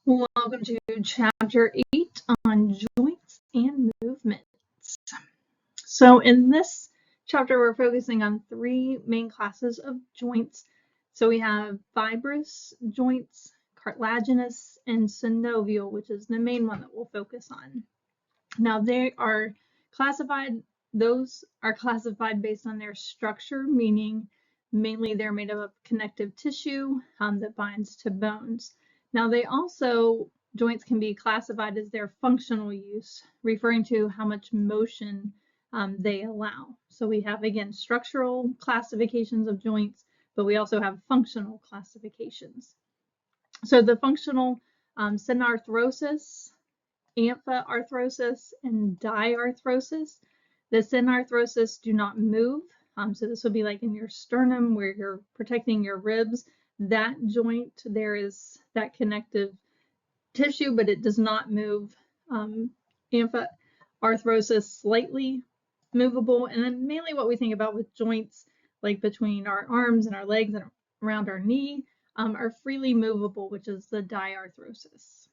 Welcome to Chapter 8 on joints and movements. So in this chapter, we're focusing on three main classes of joints. So we have fibrous joints, cartilaginous, and synovial, which is the main one that we'll focus on. Now those are classified based on their structure, meaning mainly they're made up of connective tissue that binds to bones. Now joints can be classified as their functional use, referring to how much motion they allow. So we have, again, structural classifications of joints, but we also have functional classifications. So the functional synarthrosis, amphiarthrosis, and diarthrosis. The synarthrosis do not move. So this would be like in your sternum where you're protecting your ribs. That joint, there is that connective tissue, but it does not move. Amphiarthrosis, slightly movable. And then mainly what we think about with joints, like between our arms and our legs and around our knee, are freely movable, which is the diarthrosis.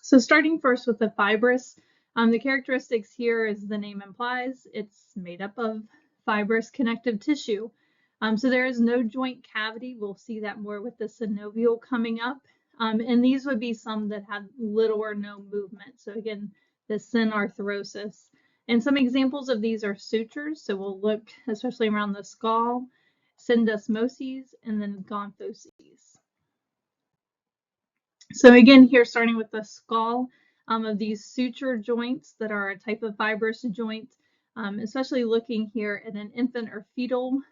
So starting first with the fibrous, the characteristics here, as the name implies, it's made up of fibrous connective tissue. So there is no joint cavity. We'll see that more with the synovial coming up. And these would be some that have little or no movement. So again, the synarthrosis. And some examples of these are sutures. So we'll look especially around the skull, syndesmoses, and then gonthoses. So again, here starting with the skull, of these suture joints that are a type of fibrous joint, especially looking here at an infant or fetal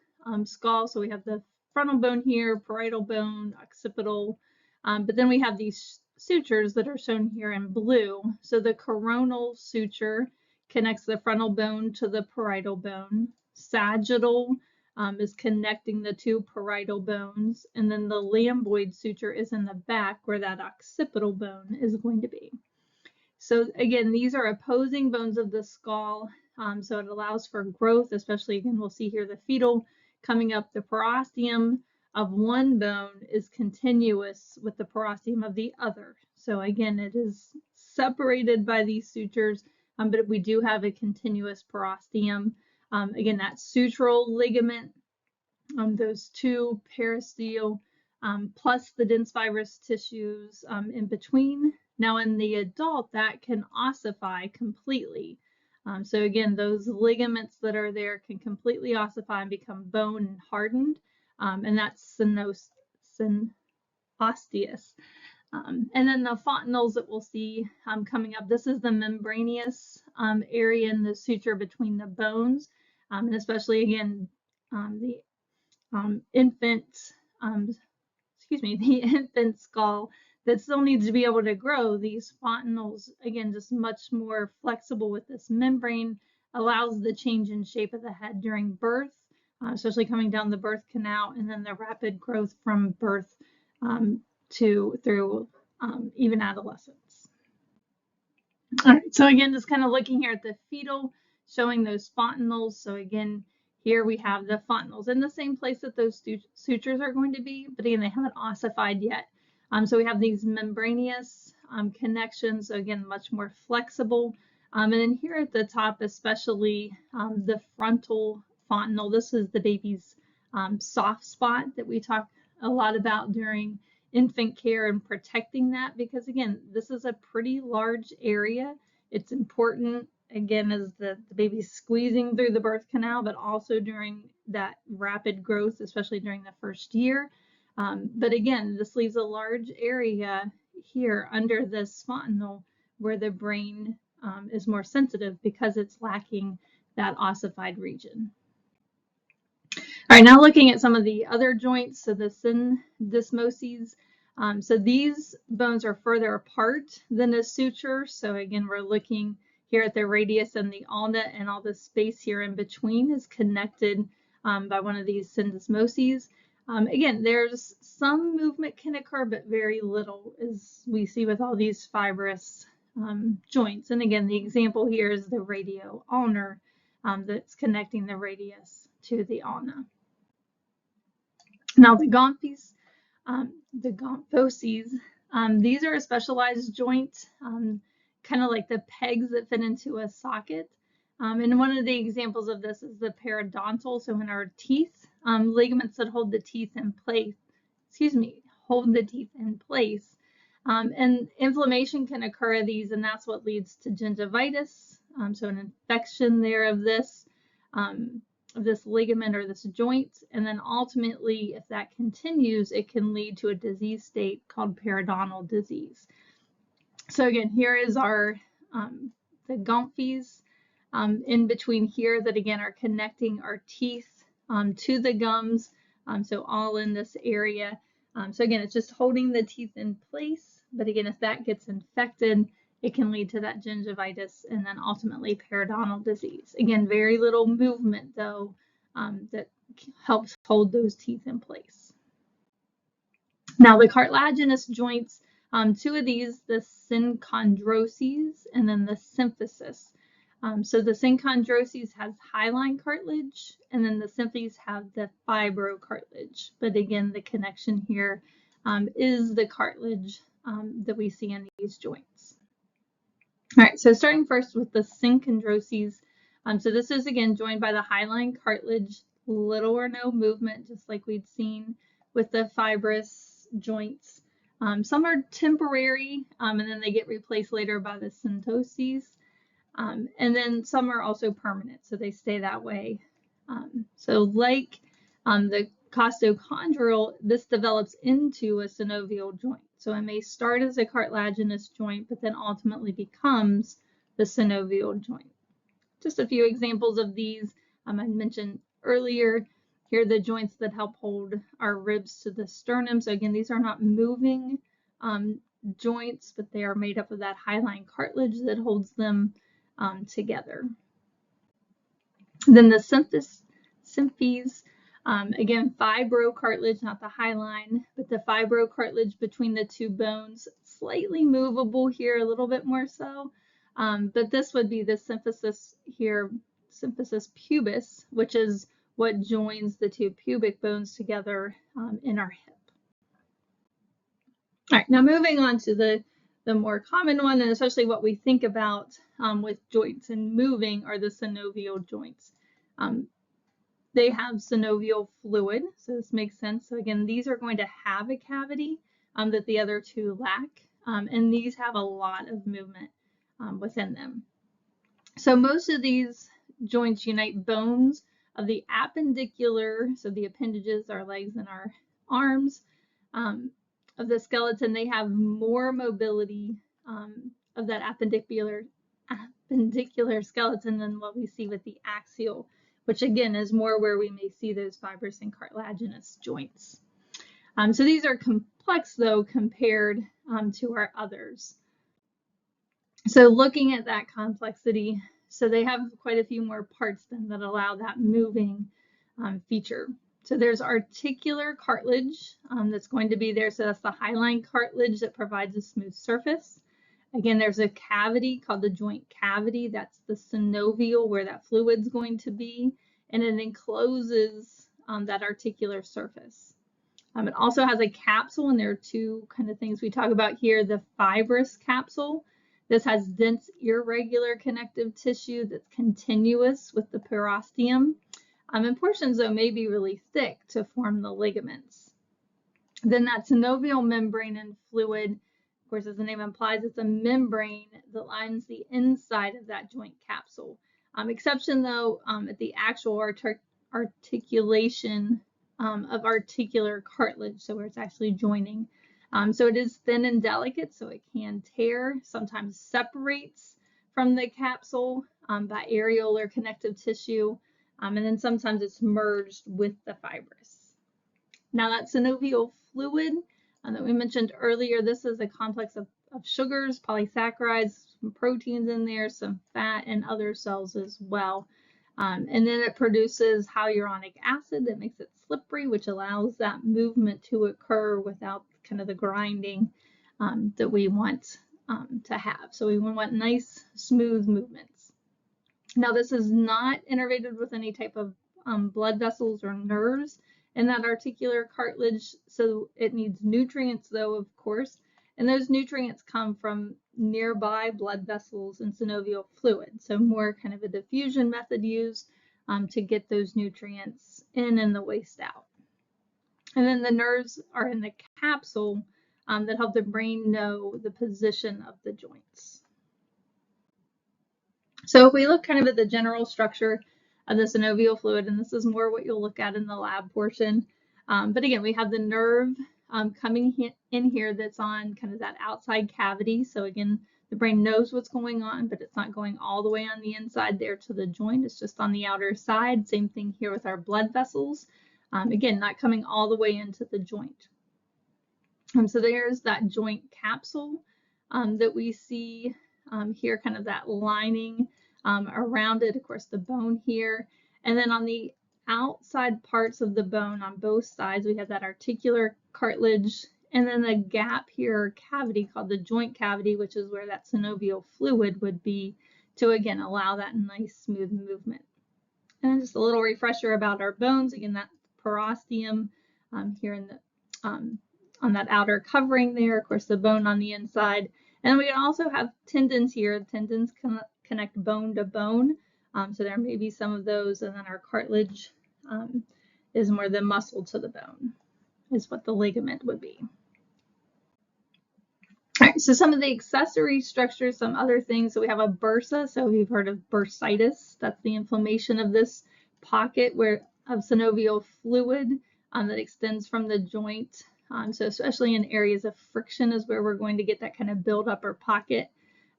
skull. So we have the frontal bone here, parietal bone, occipital, but then we have these sutures that are shown here in blue. So the coronal suture connects the frontal bone to the parietal bone. Sagittal is connecting the two parietal bones, and then the lambdoid suture is in the back where that occipital bone is going to be. So again, these are opposing bones of the skull, so it allows for growth, especially again, we'll see here the fetal coming up. The periosteum of one bone is continuous with the periosteum of the other. So again, it is separated by these sutures, but we do have a continuous periosteum. Again, that sutural ligament, those two periosteal, plus the dense fibrous tissues in between. Now in the adult, that can ossify completely. So again, those ligaments that are there can completely ossify and become bone and hardened, and that's synostosis. And then the fontanelles that we'll see coming up, this is the membranous area in the suture between the bones, and especially again, the infant skull that still needs to be able to grow. These fontanelles, again, just much more flexible with this membrane, allows the change in shape of the head during birth, especially coming down the birth canal, and then the rapid growth from birth through even adolescence. All right, so again, just kind of looking here at the fetal, showing those fontanelles. So again, here we have the fontanelles in the same place that those sutures are going to be, but again, they haven't ossified yet. So we have these membranous connections, so again, much more flexible. And then here at the top, especially the frontal fontanelle, this is the baby's soft spot that we talk a lot about during infant care and protecting that, because again, this is a pretty large area. It's important, again, as the baby's squeezing through the birth canal, but also during that rapid growth, especially during the first year. But again, this leaves a large area here under this fontanelle where the brain is more sensitive because it's lacking that ossified region. All right, now looking at some of the other joints, so the syndesmoses. So these bones are further apart than a suture. So again, we're looking here at the radius and the ulna, and all the space here in between is connected by one of these syndesmoses. Again, there's some movement can occur, but very little, as we see with all these fibrous joints. And again, the example here is the radio-ulnar that's connecting the radius to the ulna. Now the gonthoses, These are a specialized joint, kind of like the pegs that fit into a socket. And one of the examples of this is the periodontal, so in our teeth, ligaments that hold the teeth in place, hold the teeth in place. And inflammation can occur of these, and that's what leads to gingivitis. So an infection there of this ligament or this joint, and then ultimately, if that continues, it can lead to a disease state called periodontal disease. So again, here is our the gumphs in between here that again are connecting our teeth to the gums, so all in this area. So again, it's just holding the teeth in place, but again, if that gets infected, it can lead to that gingivitis and then ultimately periodontal disease. Again, very little movement though that helps hold those teeth in place. Now the cartilaginous joints, two of these, the synchondroses and then the symphysis. So the synchondroses has hyaline cartilage, and then the symphyses have the fibrocartilage. But again, the connection here is the cartilage that we see in these joints. All right, so starting first with the synchondroses. So this is again joined by the hyaline cartilage, little or no movement, just like we'd seen with the fibrous joints. Some are temporary, and then they get replaced later by the syntoses. And then some are also permanent, so they stay that way. So like the costochondral, this develops into a synovial joint. So it may start as a cartilaginous joint, but then ultimately becomes the synovial joint. Just a few examples of these. I mentioned earlier, here are the joints that help hold our ribs to the sternum. So again, these are not moving joints, but they are made up of that hyaline cartilage that holds them together. Then the symphyses, again, fibrocartilage, not the hyaline, but the fibrocartilage between the two bones, slightly movable here, a little bit more so. But this would be the symphysis here, symphysis pubis, which is what joins the two pubic bones together in our hip. All right, now moving on to the more common one, and especially what we think about with joints and moving, are the synovial joints. They have synovial fluid, so this makes sense. So again, these are going to have a cavity that the other two lack, and these have a lot of movement within them. So most of these joints unite bones of the appendicular, so the appendages, our legs and our arms, of the skeleton. They have more mobility of that appendicular skeleton than what we see with the axial, which again is more where we may see those fibrous and cartilaginous joints. So these are complex though compared to our others. So looking at that complexity, so they have quite a few more parts then that allow that moving feature. So there's articular cartilage that's going to be there. So that's the hyaline cartilage that provides a smooth surface. Again, there's a cavity called the joint cavity. That's the synovial where that fluid's going to be, and it encloses that articular surface. It also has a capsule, and there are two kind of things we talk about here. The fibrous capsule. This has dense, irregular connective tissue that's continuous with the periosteum. And portions, though, may be really thick to form the ligaments. Then that synovial membrane and fluid, of course, as the name implies, it's a membrane that lines the inside of that joint capsule. Exception, though, at the actual articulation of articular cartilage, so where it's actually joining. So it is thin and delicate, so it can tear, sometimes separates from the capsule by areolar connective tissue, and then sometimes it's merged with the fibrous. Now that synovial fluid that we mentioned earlier, this is a complex of sugars, polysaccharides, some proteins in there, some fat, and other cells as well. And then it produces hyaluronic acid that makes it slippery, which allows that movement to occur without kind of the grinding that we want to have. So we want nice, smooth movements. Now this is not innervated with any type of blood vessels or nerves in that articular cartilage, so it needs nutrients though, of course, And those nutrients come from nearby blood vessels and synovial fluid. So more kind of a diffusion method used to get those nutrients in and the waste out. And then the nerves are in the capsule that help the brain know the position of the joints. So if we look kind of at the general structure of the synovial fluid, and this is more what you'll look at in the lab portion. But again, we have the nerve coming in here that's on kind of that outside cavity. So again, the brain knows what's going on, but it's not going all the way on the inside there to the joint. It's just on the outer side. Same thing here with our blood vessels. Again, not coming all the way into the joint. So there's that joint capsule that we see here, kind of that lining around it, of course, the bone here. And then on the outside parts of the bone on both sides, we have that articular cartilage, and then the gap here, or cavity, called the joint cavity, which is where that synovial fluid would be to, again, allow that nice smooth movement. And then just a little refresher about our bones. Again, that periosteum here in the on that outer covering there, of course, the bone on the inside. And then we can also have tendons here. Tendons connect bone to bone. So there may be some of those. And then our cartilage is more the muscle to the bone, is what the ligament would be. All right, so some of the accessory structures, some other things. So we have a bursa. So you've heard of bursitis. That's the inflammation of this pocket of synovial fluid that extends from the joint. So especially in areas of friction is where we're going to get that kind of buildup or pocket.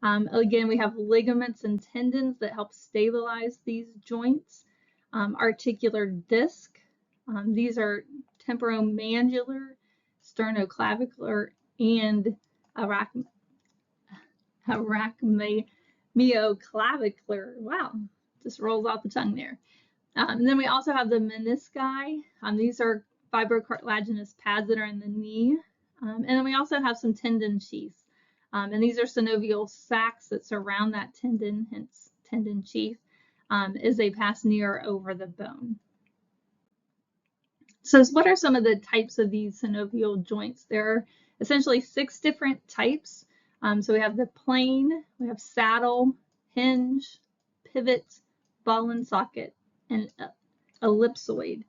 Again, we have ligaments and tendons that help stabilize these joints. Articular disc. These are temporomandibular, sternoclavicular, and arachnoioclavicular. Wow, just rolls off the tongue there. And then we also have the menisci. These are fibrocartilaginous pads that are in the knee. And then we also have some tendon sheaths. And these are synovial sacs that surround that tendon, hence tendon sheath, as they pass near or over the bone. So what are some of the types of these synovial joints? There are essentially 6 different types. So we have the plane, we have saddle, hinge, pivot, ball and socket, and ellipsoid.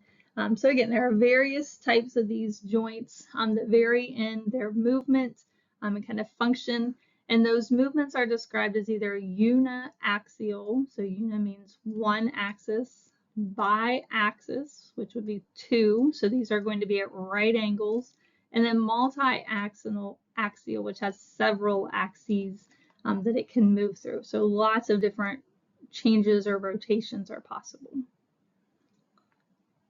So again, there are various types of these joints that vary in their movement and kind of function. And those movements are described as either uniaxial, so uni means one axis, biaxis, which would be 2, so these are going to be at right angles, and then multi-axial, which has several axes that it can move through. So lots of different changes or rotations are possible.